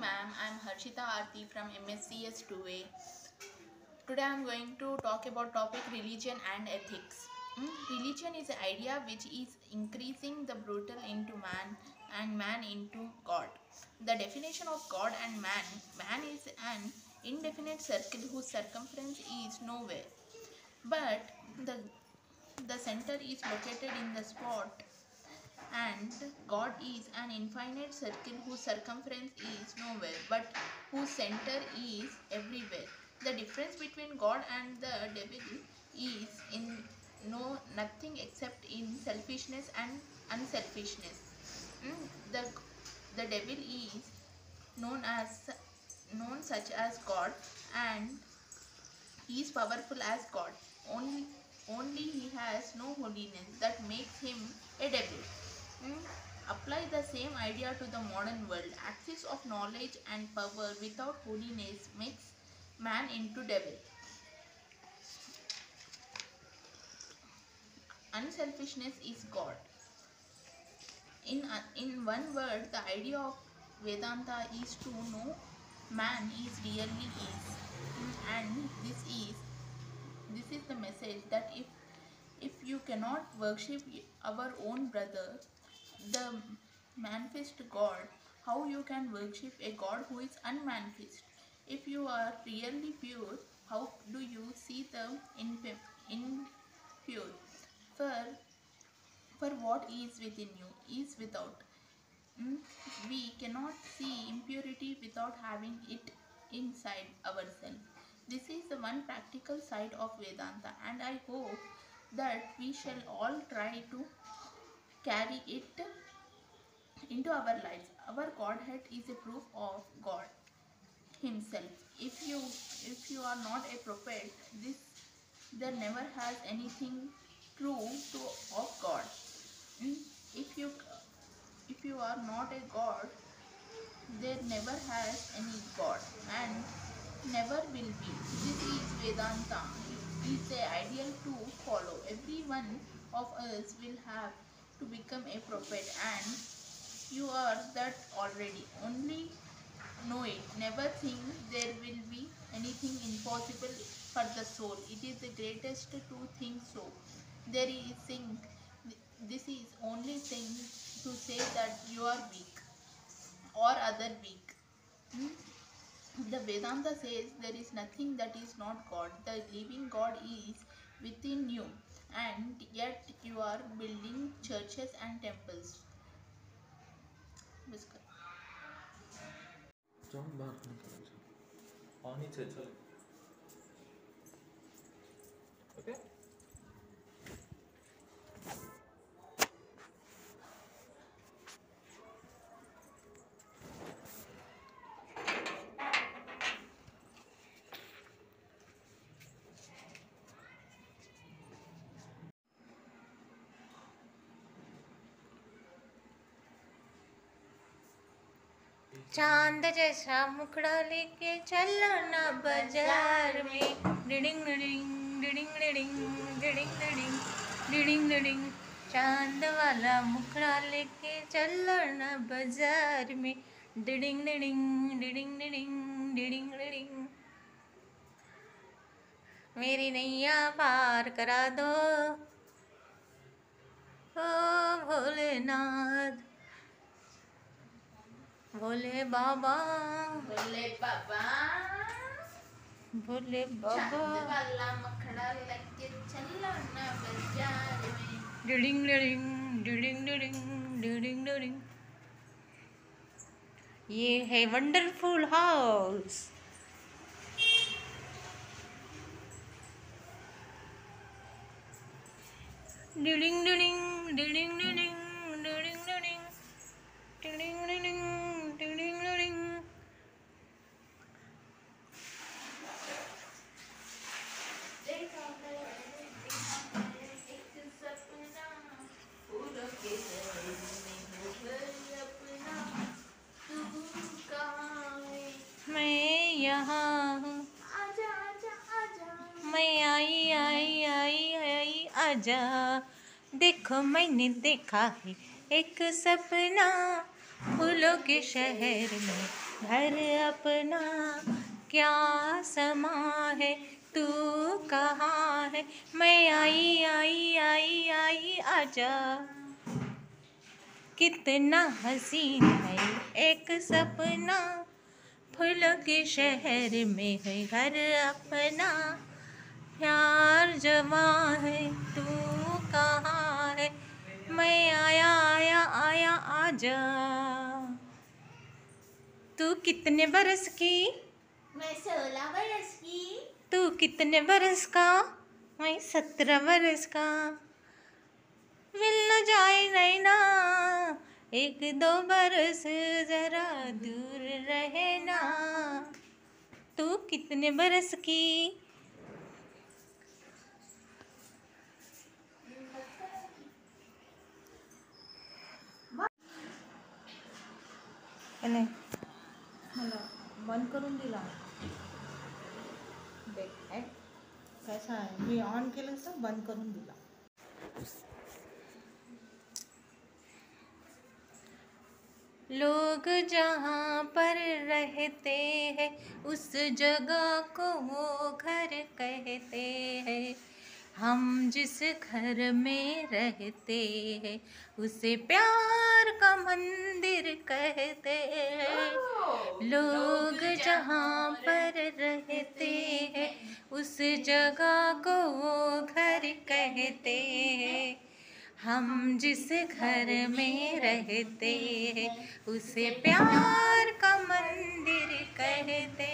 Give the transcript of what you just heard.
ma'am. I am Harshita Aarti from MSCS 2A. Today I am going to talk about topic religion and ethics. Religion is an idea which is increasing the brutal into man and man into God. The definition of God and man is an indefinite circle whose circumference is nowhere. But the center is located in the spot, and God is an infinite circle whose circumference is nowhere but whose center is everywhere. The difference between God and the devil is in nothing except in selfishness and unselfishness. Mm, The the devil is known as known such as God, and he is powerful as God. Only he has no holiness that makes him a devil. Mm, Apply the same idea to the modern world. Access of knowledge and power without holiness makes man into devil. Unselfishness is God. In one word, the idea of Vedanta is to know man is really is. And this is the message that if you cannot worship our own brother, the manifest God, how you can worship a God who is unmanifest? If you are really pure, how do you see the impure? For for what is within you is without. Mm, We cannot see impurity without having it inside ourselves. This is the one practical side of Vedanta, and I hope that we shall all try to carry it into our lives. Our Godhead is a proof of God Himself. If you are not a prophet, this there never has anything true to of God. Mm, If you if you are not a God, there never has any God and never will be. This is Vedanta. Is the ideal to follow. Every one of us will have to become a prophet, and you are that already. Only know it. Never think there will be anything impossible for the soul. It is the greatest to think so. There is thing. This is only thing to say that you are weak or other weak. Hmm? The Vedanta says there is nothing that is not God. The living God is within you, and yet you are building churches and temples. बस कर. जाऊँ बाहर निकल जाओ और नीचे चले okay चांद जैसा मुखड़ा लेके चलो ना बाजार में डिडिंग डिडिंग डिडिंग डिडिंग डिडिंग डिडिंग डिडिंग डिडिंग चांद वाला मुखड़ा लेके चलो ना बाजार में डिडिंग डिडिंग डिडिंग डिडिंग डिडिंग डिडिंग मेरी नैया पार करा दो ओ भोलेनाथ भोले बाबा भोले बाबा भोले चांद बाबा वाला मखड़ा लेके चलो ना बाजार में. डिडिंग डिडिंग डिडिंग डिडिंग डिडिंग डिडिंग ये है वंडरफुल हाउस डिडिंग डिडिंग डिडिंग डिडिंग डिडिंग डिडिंग डिडिंग डिडिंग डिडिंग डिडिंग देखा है एक सपना फूलों के शहर में हो घर अपना. तू कहाँ है? मैं यहाँ हूँ आजा आजा आजा. मैं आई आई आई आई आजा देखो मैंने देखा है एक सपना फूलों के शहर में घर अपना क्या समा है, तू कहाँ है, मैं आई आई आई आई आजा। कितना हसीन है एक सपना, फूलों के शहर में है घर अपना, प्यार जवां है, तू कहाँ है, मैं आया आया आया आजा। तू कितने बरस की? मैं 16 बरस की। तू कितने बरस का? मैं 17 बरस का। मिल न जाए नैना, एक दो बरस जरा दूर रहना। तू कितने बरस की? नाही मला बंद करून दिला. देख आहे कसा आहे, मी ऑन केलं असं बंद करून दिला. लोग जहाँ पर रहते हैं उस जगह को वो घर कहते हैं, हम जिस घर में रहते हैं उसे प्यार का मंदिर कहते हैं। लोग जहाँ पर रहते हैं उस जगह को वो घर कहते हैं, हम जिस घर में रहते हैं उसे प्यार का मंदिर कहते